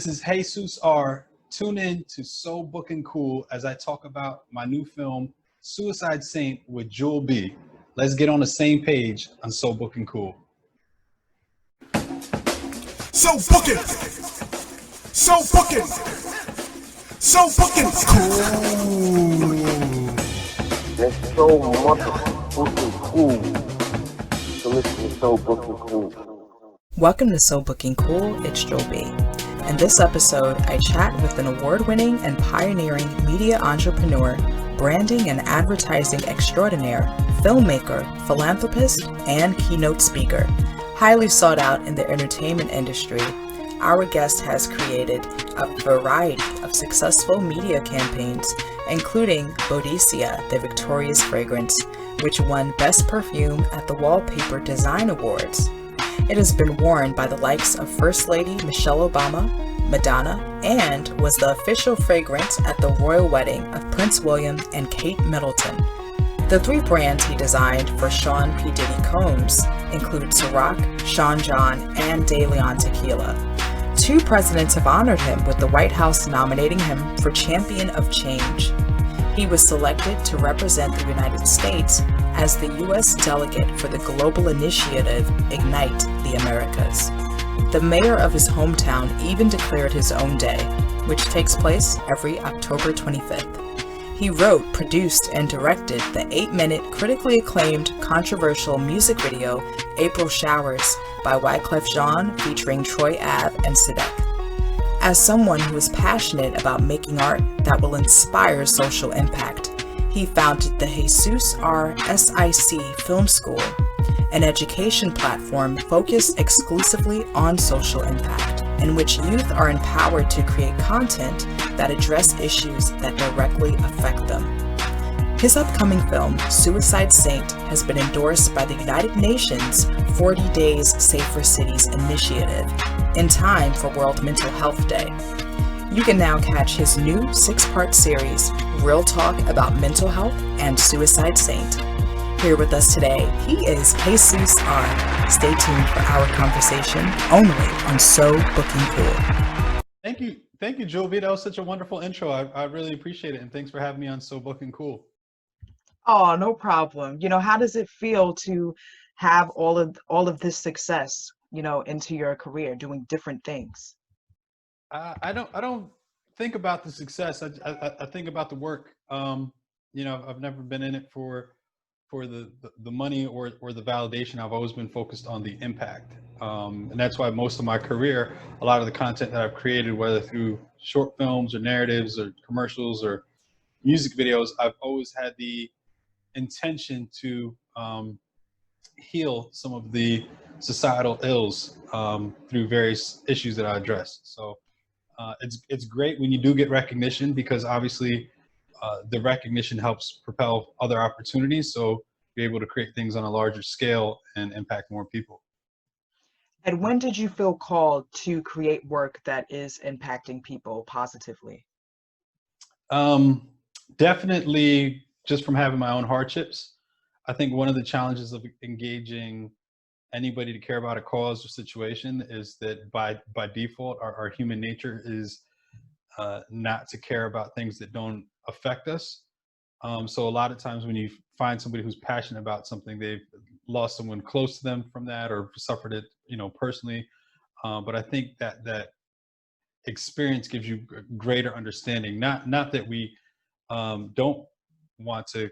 This is Hezues R. Tune in to So Booking Cool as I talk about my new film, Suicide Saint with Jewel B. Let's get on the same page on So Booking Cool. So booking, so booking, so booking cool. It's so motherfucking cool. So listen to So Booking Cool. Welcome to So Booking Cool, it's Joel B. In this episode, I chat with an award-winning and pioneering media entrepreneur, branding and advertising extraordinaire, filmmaker, philanthropist, and keynote speaker. Highly sought out in the entertainment industry, our guest has created a variety of successful media campaigns, including Boadicea the Victorious fragrance, which won Best Perfume at the Wallpaper Design Awards. It has been worn by the likes of First Lady Michelle Obama, Madonna, and was the official fragrance at the royal wedding of Prince William and Kate Middleton. The three brands he designed for Sean P. Diddy Combs include Ciroc, Sean John, and De Leon Tequila. Two presidents have honored him, with the White House nominating him for Champion of Change. He was selected to represent the United States as the U.S. delegate for the global initiative Ignite the Americas. The mayor of his hometown even declared his own day, which takes place every October 25th. He wrote, produced, and directed the 8-minute, critically acclaimed, controversial music video April Showers by Wyclef Jean featuring Troy Ave and Sidek. As someone who is passionate about making art that will inspire social impact, he founded the Hezues R SIC Film School, an education platform focused exclusively on social impact, in which youth are empowered to create content that address issues that directly affect them. His upcoming film, Suicide Saint, has been endorsed by the United Nations 40 Days Safer Cities initiative in time for World Mental Health Day. You can now catch his new 6-part series, Real Talk about Mental Health and Suicide Saint. Here with us today, he is Hezues R. Stay tuned for our conversation only on So Booking Cool. Thank you, Joel B. That was such a wonderful intro. I really appreciate it, and thanks for having me on So Booking Cool. Oh, no problem. How does it feel to have all of this success, into your career, doing different things? I don't think about the success. I think about the work. I've never been in it for the money or the validation. I've always been focused on the impact, and that's why most of my career, a lot of the content that I've created, whether through short films or narratives or commercials or music videos, I've always had the intention to heal some of the societal ills through various issues that I address. So it's great when you do get recognition, because obviously the recognition helps propel other opportunities. So you're able to create things on a larger scale and impact more people. And when did you feel called to create work that is impacting people positively? Definitely just from having my own hardships. I think one of the challenges of engaging anybody to care about a cause or situation is that by default, our human nature is not to care about things that don't affect us. So a lot of times when you find somebody who's passionate about something, they've lost someone close to them from that or suffered it, personally. But I think that experience gives you greater understanding. Not that we don't want to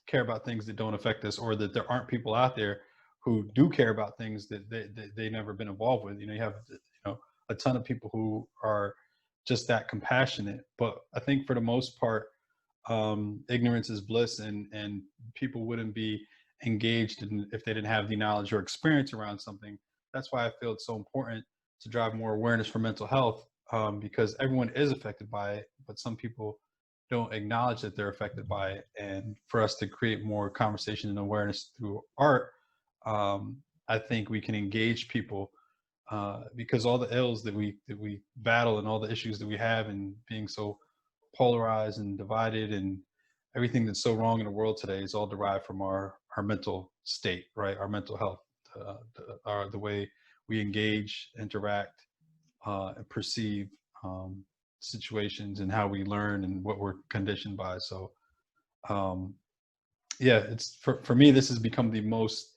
care about things that don't affect us, or that there aren't people out there who do care about things that they've never been involved with. You have a ton of people who are just that compassionate. But I think for the most part, ignorance is bliss, and people wouldn't be engaged if they didn't have the knowledge or experience around something. That's why I feel it's so important to drive more awareness for mental health, because everyone is affected by it, but some people don't acknowledge that they're affected by it. And for us to create more conversation and awareness through art, I think we can engage people, because all the ills that we battle and all the issues that we have, and being so polarized and divided, and everything that's so wrong in the world today is all derived from our mental state, right? Our mental health, the way we engage, interact, perceive situations and how we learn and what we're conditioned by. So yeah, it's for me, this has become the most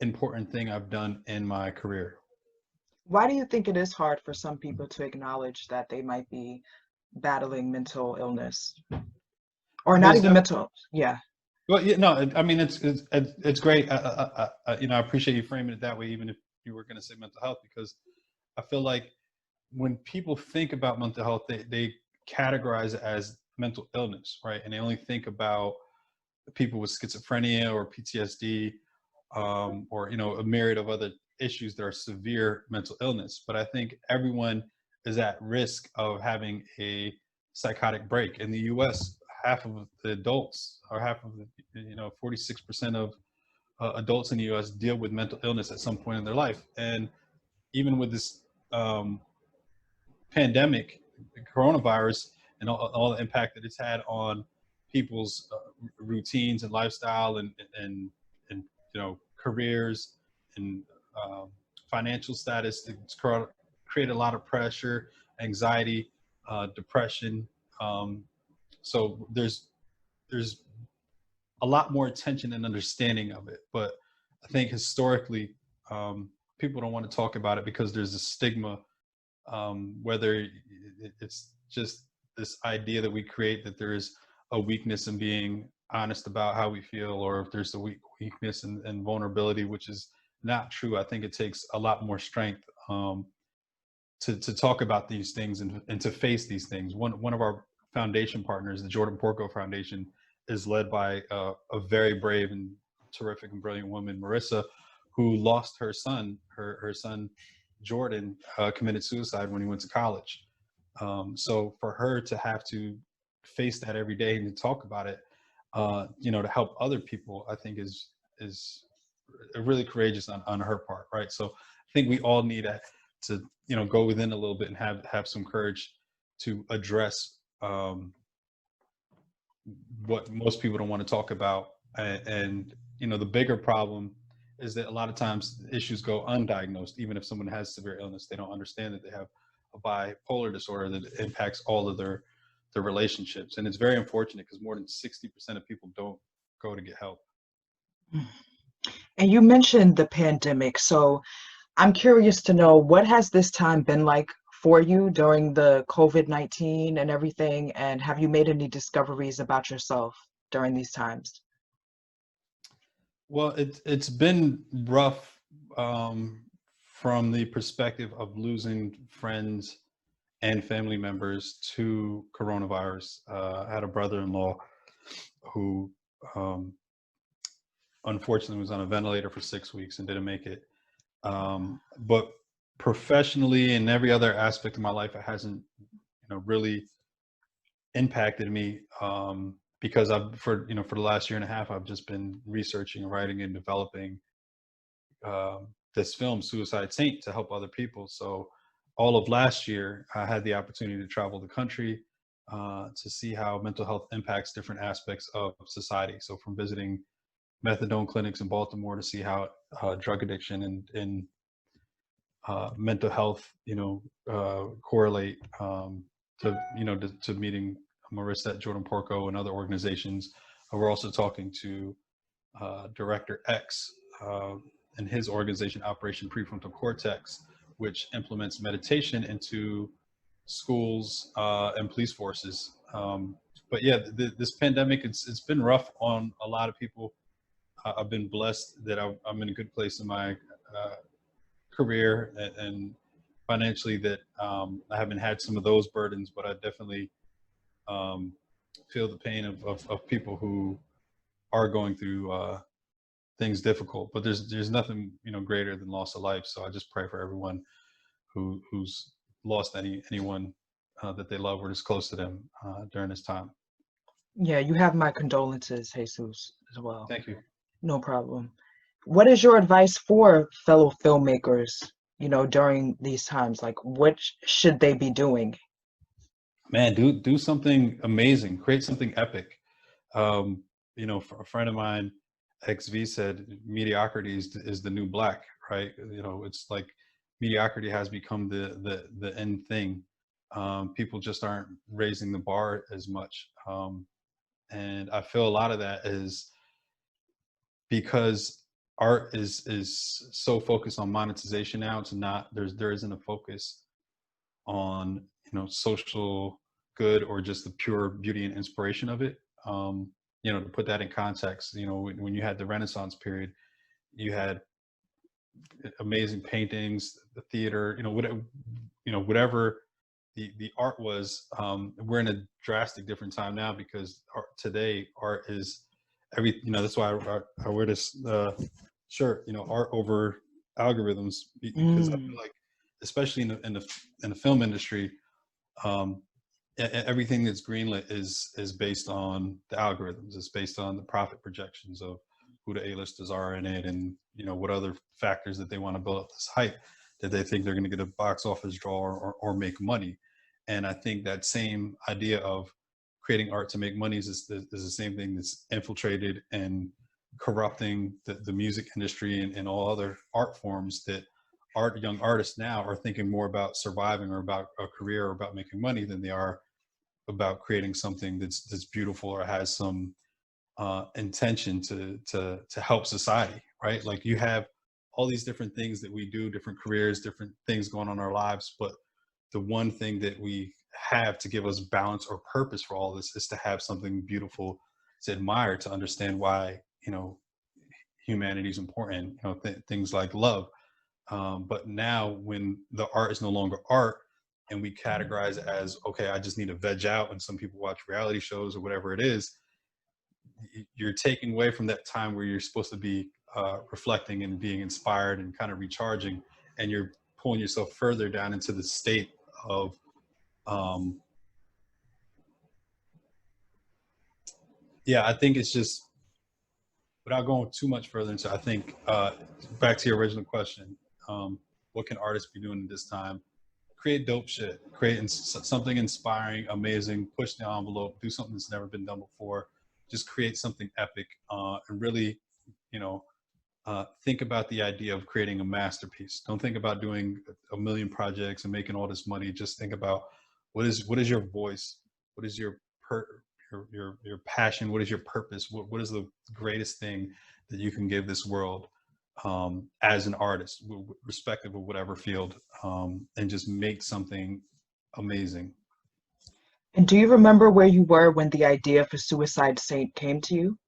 important thing I've done in my career. Why do you think it is hard for some people to acknowledge that they might be battling mental illness? Or not There's even def- mental, yeah. well, yeah, no, I mean, it's great. You know, I appreciate you framing it that way, even if you were going to say mental health, because I feel like when people think about mental health, they categorize it as mental illness, right? And they only think about people with schizophrenia or PTSD, or you know, a myriad of other issues that are severe mental illness. But I think everyone is at risk of having a psychotic break. In the U.S., half of the adults, or half of the, you know, 46% of adults in the U.S. deal with mental illness at some point in their life. And even with this pandemic, the coronavirus, and all the impact that it's had on people's routines and lifestyle, and you know, careers and financial status, it's created a lot of pressure, anxiety, depression. So there's a lot more attention and understanding of it. But I think historically, people don't want to talk about it because there's a stigma, whether it's just this idea that we create that there is a weakness in being honest about how we feel, or if there's a weakness and vulnerability, which is not true. I think it takes a lot more strength to talk about these things and to face these things. One of our foundation partners, the Jordan Porco Foundation, is led by a very brave and terrific and brilliant woman, Marissa, who lost her son. Her son Jordan committed suicide when he went to college. So for her to have to face that every day and to talk about it, you know, to help other people, I think is really courageous on her part, right? So I think we all need to, you know, go within a little bit and have some courage to address what most people don't want to talk about. And you know, the bigger problem is that a lot of times issues go undiagnosed. Even if someone has severe illness, they don't understand that they have a bipolar disorder that impacts all of their relationships. And it's very unfortunate because more than 60% of people don't go to get help. And you mentioned the pandemic, so I'm curious to know, what has this time been like for you during the COVID-19 and everything, and have you made any discoveries about yourself during these times? Well, it's been rough, from the perspective of losing friends and family members to coronavirus. I had a brother-in-law who unfortunately was on a ventilator for 6 weeks and didn't make it. But professionally and every other aspect of my life, it hasn't, you know, really impacted me, because for the last year and a half, I've just been researching, writing, and developing this film, Suicide Saint, to help other people. So all of last year, I had the opportunity to travel the country to see how mental health impacts different aspects of society. So from visiting methadone clinics in Baltimore to see how drug addiction and mental health, you know, correlate, to, you know, to meeting Marissa at Jordan Porco and other organizations. We're also talking to Director X and his organization, Operation Prefrontal Cortex, which implements meditation into schools and police forces. But yeah, this pandemic, it's been rough on a lot of people. I've been blessed that I'm in a good place in my career and financially, that I haven't had some of those burdens, but I definitely feel the pain of people who are going through things difficult. But there's nothing, you know, greater than loss of life. So I just pray for everyone who's lost anyone that they love or is close to them during this time. Yeah, you have my condolences, Jesus, as well. Thank you. No problem. What is your advice for fellow filmmakers, you know, during these times? Like, what should they be doing? Man, do something amazing, create something epic. You know, a friend of mine, XV, said mediocrity is the new black, right? You know, it's like mediocrity has become the end thing. People just aren't raising the bar as much. And I feel a lot of that is because art is so focused on monetization now. It's not, there isn't a focus on, social good or just the pure beauty and inspiration of it. To put that in context, when you had the Renaissance period, you had amazing paintings, the theater, whatever the art was. We're in a drastic different time now because today art is that's why I wear this shirt, art over algorithms, because I feel like, especially in the film industry, everything that's greenlit is based on the algorithms. It's based on the profit projections of who the A-listers are in it, and what other factors that they want to build up this hype that they think they're going to get a box office draw or make money. And I think that same idea of creating art to make money is the same thing that's infiltrated and corrupting the music industry and all other art forms, that young artists now are thinking more about surviving or about a career or about making money than they are about creating something that's beautiful or has some intention to help society, right? Like, you have all these different things that we do, different careers, different things going on in our lives, but the one thing that we have to give us balance or purpose for all this is to have something beautiful to admire, to understand why humanity is important, things like love. But now, when the art is no longer art and we categorize it as, okay, I just need to veg out, and some people watch reality shows or whatever it is, you're taking away from that time where you're supposed to be reflecting and being inspired and kind of recharging, and you're pulling yourself further down into the state of I think it's just, without going too much further into, I think back to your original question, what can artists be doing at this time? Create dope shit, create something inspiring, amazing, push the envelope, do something that's never been done before, just create something epic, and really, think about the idea of creating a masterpiece. Don't think about doing a million projects and making all this money. Just think about what is your voice, what is your passion, what is your purpose, what is the greatest thing that you can give this world as an artist, respective of whatever field, and just make something amazing. And do you remember where you were when the idea for Suicide Saint came to you?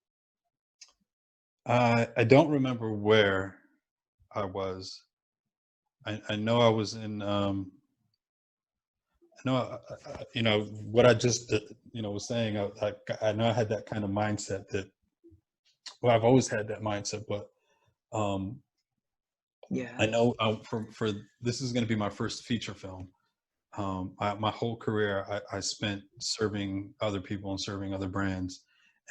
I don't remember where I was. I know I was in, what I just, was saying, I know I had that kind of mindset that, well, I've always had that mindset, but Yeah. I know for this is going to be my first feature film. My whole career, I spent serving other people and serving other brands,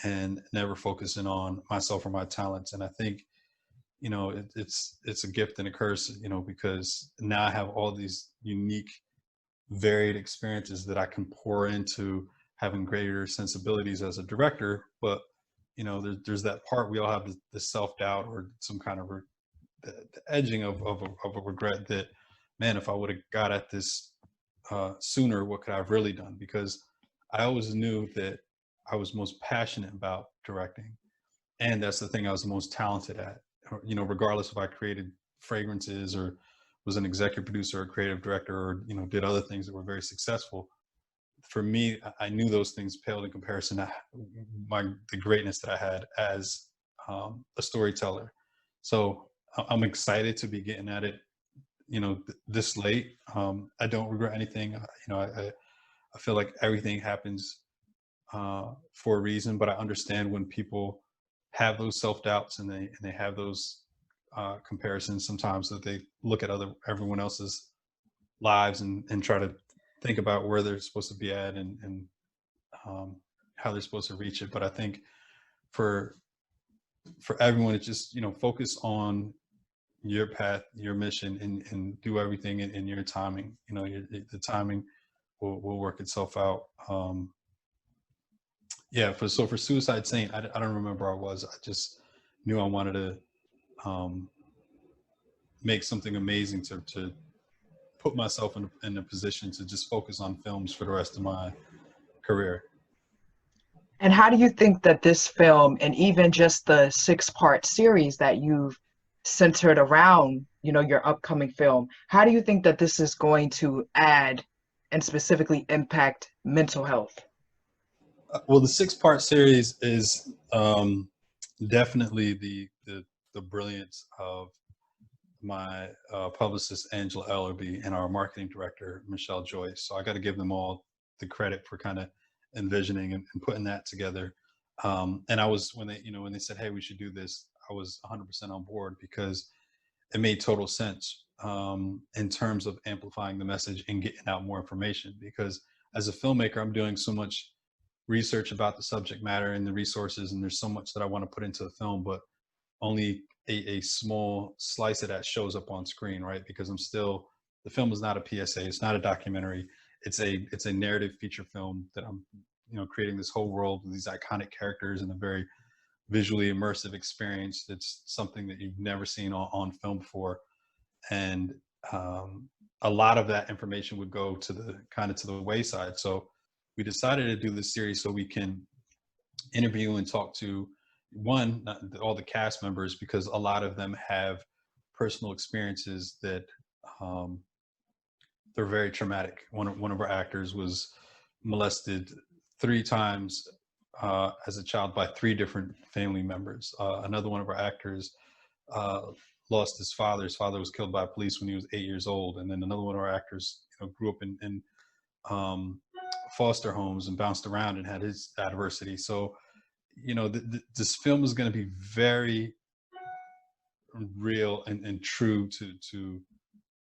and never focusing on myself or my talents. And I think, it's a gift and a curse, because now I have all these unique, varied experiences that I can pour into having greater sensibilities as a director. But, there's that part, we all have the self-doubt or some kind of the edging of a regret that, man, if I would have got at this sooner, what could I have really done? Because I always knew that I was most passionate about directing, and that's the thing I was the most talented at. Regardless if I created fragrances or was an executive producer or creative director, or did other things that were very successful. For me, I knew those things paled in comparison to the greatness that I had as a storyteller. So I'm excited to be getting at it, this late. I don't regret anything. I feel like everything happens for a reason, but I understand when people have those self-doubts and they have those comparisons sometimes, that they look at everyone else's lives and try to think about where they're supposed to be at and how they're supposed to reach it. But I think for everyone, it's just, focus on your path, your mission, and do everything in your timing. The timing will work itself out. For Suicide Saint, I don't remember where I was. I just knew I wanted to make something amazing to put myself in a position to just focus on films for the rest of my career. And how do you think that this film, and even just the 6-part series that you've centered around, your upcoming film, how do you think that this is going to add and specifically impact mental health? Well, the 6-part series is definitely the brilliance of my publicist Angela Ellerby and our marketing director Michelle Joyce. So I got to give them all the credit for kind of envisioning and putting that together. And I was, when they said, hey, we should do this, I was 100% on board because it made total sense in terms of amplifying the message and getting out more information. Because as a filmmaker, I'm doing so much research about the subject matter and the resources, and there's so much that I want to put into the film, but only a small slice of that shows up on screen, right? Because the film is not a PSA, it's not a documentary, it's a narrative feature film that I'm creating this whole world with these iconic characters and a very visually immersive experience that's something that you've never seen on film before. And a lot of that information would go to the wayside. So we decided to do this series so we can interview and talk to all the cast members, because a lot of them have personal experiences that they're very traumatic. One of our actors was molested 3 times as a child by 3 different family members. Another one of our actors lost his father. His father was killed by police when he was 8 years old. And then another one of our actors grew up in foster homes and bounced around and had his adversity. So this film is going to be very real and true to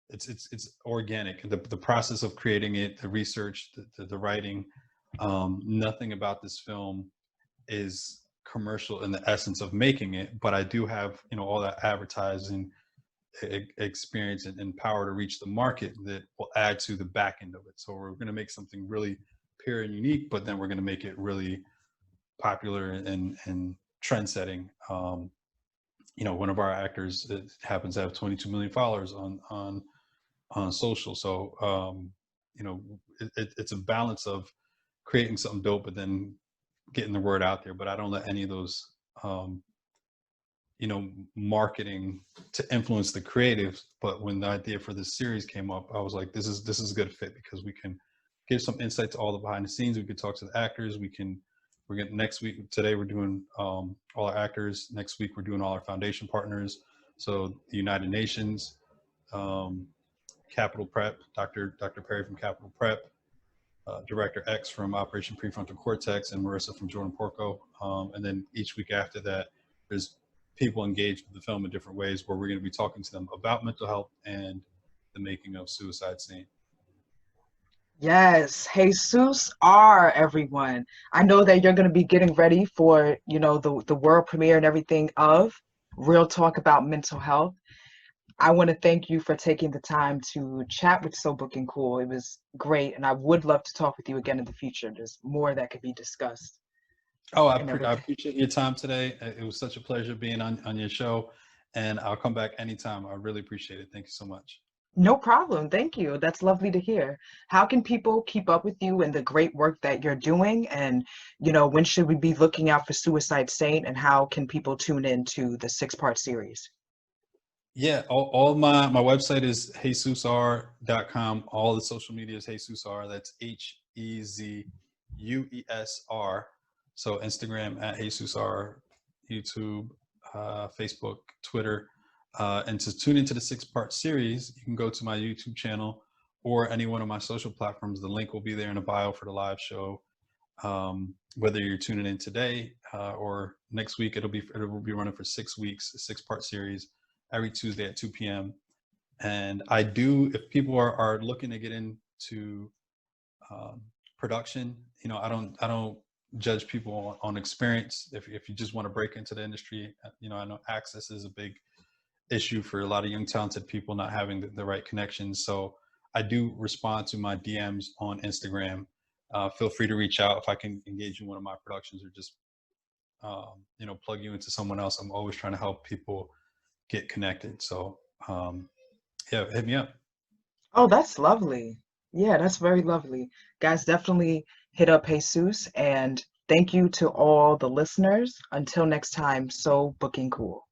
it's organic. The process of creating it, the research, the writing, nothing about this film is commercial in the essence of making it, but I do have all that advertising experience and power to reach the market that will add to the back end of it. So we're going to make something really pure and unique, but then we're going to make it really popular and trend setting. One of our actors happens to have 22 million followers on social. So it's a balance of creating something dope, but then getting the word out there. But I don't let any of those marketing to influence the creatives. But when the idea for this series came up, I was like, this is a good fit, because we can give some insight to all the behind the scenes. We could talk to the actors. We're getting next week. Today we're doing all our actors. Next week we're doing all our foundation partners. So the United Nations, Capital Prep, Dr. Perry from Capital Prep, Director X from Operation Prefrontal Cortex, and Marissa from Jordan Porco. And then each week after that, there's people engaged with the film in different ways, where we're going to be talking to them about mental health and the making of Suicide Saint. Yes, Hezues R, everyone. I know that you're going to be getting ready for, the world premiere and everything of Real Talk About Mental Health. I want to thank you for taking the time to chat with So Booking Cool. It was great, and I would love to talk with you again in the future. There's more that could be discussed. Oh, I appreciate your time today. It was such a pleasure being on your show, and I'll come back anytime. I really appreciate it. Thank you so much. No problem. Thank you. That's lovely to hear. How can people keep up with you and the great work that you're doing? And, when should we be looking out for Suicide Saint, and how can people tune in to the 6-part series? Yeah, all my website is HezuesR.com. All the social media is Hezues R. That's HezuesR. So Instagram at Hezues R, YouTube, Facebook, Twitter. And to tune into the 6-part series, you can go to my YouTube channel or any one of my social platforms. The link will be there in the bio for the live show. Whether you're tuning in today or next week, it will be running for 6 weeks, a 6-part series every Tuesday at 2 p.m. And I do, if people are looking to get into production, I don't judge people on experience. If you just want to break into the industry, I know access is a big issue for a lot of young talented people not having the right connections. So I do respond to my DMs on Instagram. Feel free to reach out if I can engage in one of my productions, or just plug you into someone else. I'm always trying to help people get connected. So yeah, hit me up. Oh, that's lovely. Yeah, that's very lovely. Guys, definitely hit up Jesus, and thank you to all the listeners. Until next time, so booking cool.